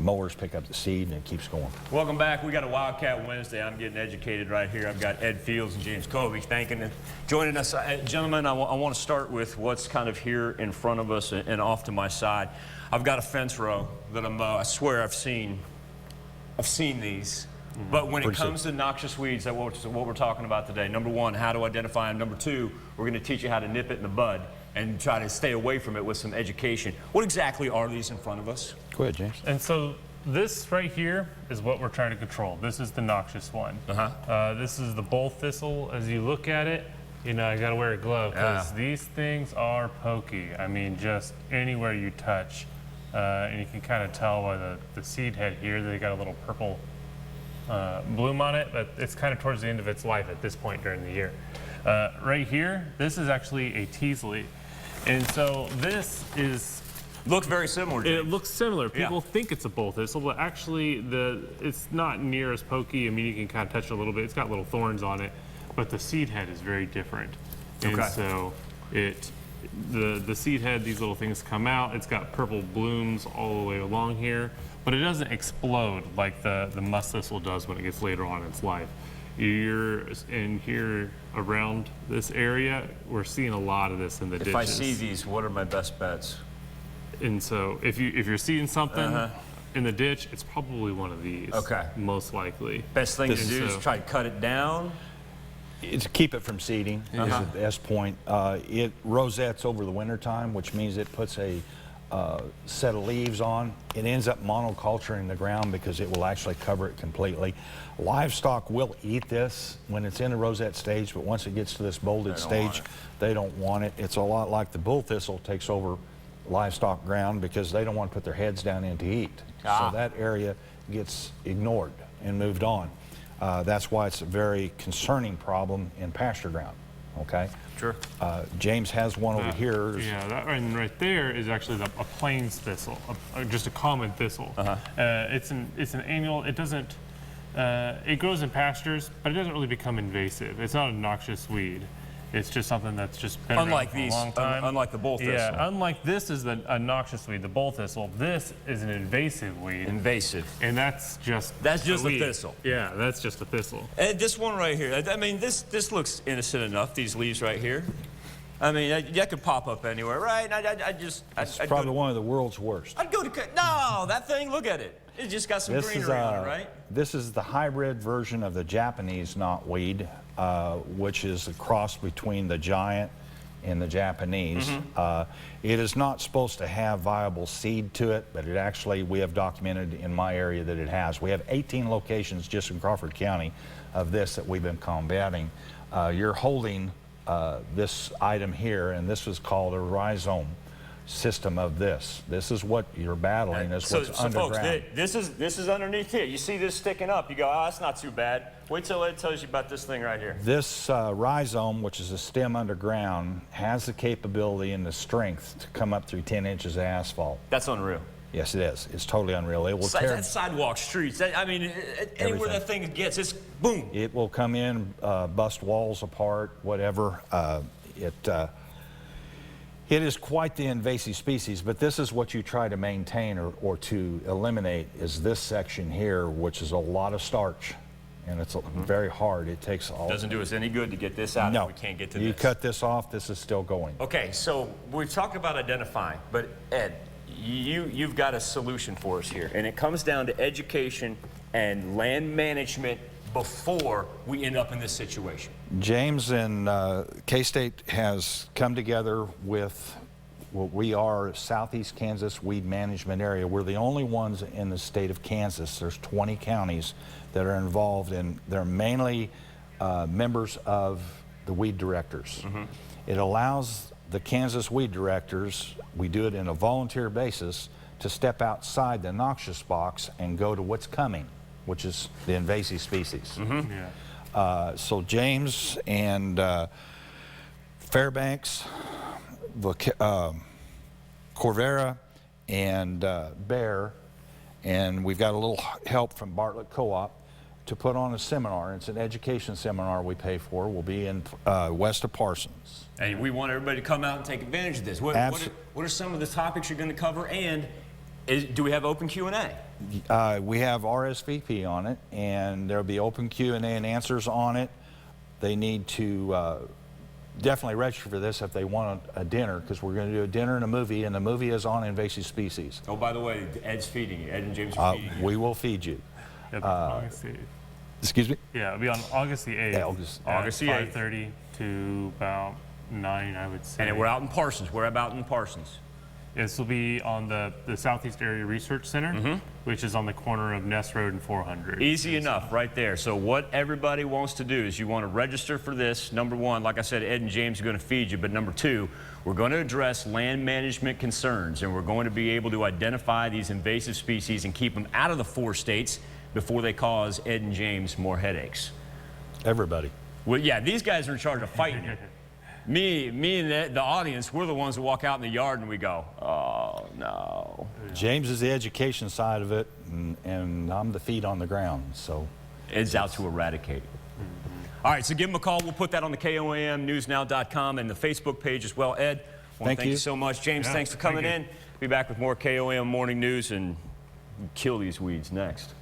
mowers pick up the seed and it keeps going. Welcome back. We got a Wildcat Wednesday. I'm getting educated right here. I've got Ed Fields and James Colby joining us. Gentlemen, I want to start with what's kind of here in front of us and off to my side. I've got a fence row that I swear I've seen these. But when it comes to noxious weeds, that's what we're talking about today. Number one, how to identify them. Number two, we're going to teach you how to nip it in the bud and try to stay away from it with some education. What exactly are these in front of us? Go ahead, James. And so this right here is what we're trying to control. This is the noxious one. This is the bull thistle. As you look at it, you know, I got to wear a glove because these things are pokey. I mean, just anywhere you touch. And you can kind of tell by the seed head here, they got a little purple bloom on it, but it's kind of towards the end of its life at this point during the year. Right here, this is actually a Thistle. And so this looks very similar. It looks similar. People think it's a bull thistle, but actually it's not near as pokey. I mean, you can kind of touch it a little bit. It's got little thorns on it, but the seed head is very different. And so the seed head, these little things come out. It's got purple blooms all the way along here, but it doesn't explode like the musk thistle does when it gets later on in its life. You're in here around this area, we're seeing a lot of this in the ditches. If I see these, what are my best bets? And so if you're seeing something in the ditch, it's probably one of these. Okay. Most likely. Best thing to do is try to cut it down. It's keep it from seeding is the best point. It rosettes over the winter time, which means it puts a set of leaves on. It ends up monoculturing the ground because it will actually cover it completely. Livestock will eat this when it's in the rosette stage, but once it gets to this bolded stage, they don't want it. It's a lot like the bull thistle takes over livestock ground because they don't want to put their heads down in to eat. So that area gets ignored and moved on. That's why it's a very concerning problem in pasture ground. Okay. Sure. James has one over here. Yeah, that one right there is actually a plains thistle, just a common thistle. It's an annual. It doesn't. It grows in pastures, but it doesn't really become invasive. It's not a noxious weed. It's just something that's just been around for a long time. Unlike the bull thistle. Yeah, unlike this is a noxious weed, the bull thistle. This is an invasive weed. Invasive. And that's just a thistle. Yeah, that's just a thistle. And this one right here, I mean, this looks innocent enough, these leaves right here. I mean, that could pop up anywhere, right? It's probably one of the world's worst. I'd go to, no, that thing, look at it. It just got some greenery on it, right? This is the hybrid version of the Japanese knotweed, which is a cross between the giant and the Japanese. It is not supposed to have viable seed to it, but it actually, we have documented in my area that it has. We have 18 locations just in Crawford County of this that we've been combating. You're holding this item here, and this is called a rhizome system of this. This is what you're battling. Is what's underground. Folks, this is underneath here. You see this sticking up. You go, oh, that's not too bad. Wait till it tells you about this thing right here. This rhizome, which is a stem underground, has the capability and the strength to come up through 10 inches of asphalt. That's unreal. Yes, it is. It's totally unreal. It will tear sidewalk, streets. I mean, anywhere that thing gets, it's boom. It will come in, bust walls apart, whatever. It is quite the invasive species, but this is what you try to maintain or to eliminate is this section here, which is a lot of starch, and it's very hard. It takes all. Doesn't do us any good to get this out if we can't get to this. You cut this off, this is still going. Okay, so we're talking about identifying, but Ed, you've got a solution for us here, and it comes down to education and land management before we end up in this situation. James and K-State has come together with what we are Southeast Kansas Weed Management Area. We're the only ones in the state of Kansas. There's 20 counties that are involved, and they're mainly members of the weed directors. It allows the Kansas weed directors, we do it in a volunteer basis, to step outside the noxious box and go to what's coming, which is the invasive species. So James and Fairbanks, Corvera, and Bear, and we've got a little help from Bartlett Co-op to put on a seminar. It's an education seminar we pay for. We'll be in west of Parsons. And we want everybody to come out and take advantage of this. What are some of the topics you're going to cover, and Do we have open Q&A? We have RSVP on it, and there'll be open Q&A and answers on it. They need to definitely register for this if they want a dinner, because we're going to do a dinner and a movie, and the movie is on invasive species. Oh, by the way, Ed's feeding you. Ed and James are feeding you. We will feed you. August the 8th. Excuse me? Yeah, it'll be on August the 8th. Yeah, August the 8th. 5:30 to about 9, I would say. And we're out in Parsons. We're about in Parsons. This will be on the Southeast Area Research Center, which is on the corner of Ness Road and 400. Easy enough right there. So what everybody wants to do is you want to register for this. Number one, like I said, Ed and James are going to feed you. But number two, we're going to address land management concerns, and we're going to be able to identify these invasive species and keep them out of the 4 states before they cause Ed and James more headaches. Everybody. Well, yeah, these guys are in charge of fighting you. Me and the audience, we're the ones that walk out in the yard and we go, oh, no. James is the education side of it, and I'm the feet on the ground. So Ed's out to eradicate it. All right, so give him a call. We'll put that on the KOAMnewsnow.com and the Facebook page as well. Ed, thank you so much. James, thanks for coming in. Be back with more KOAM Morning News and kill these weeds next.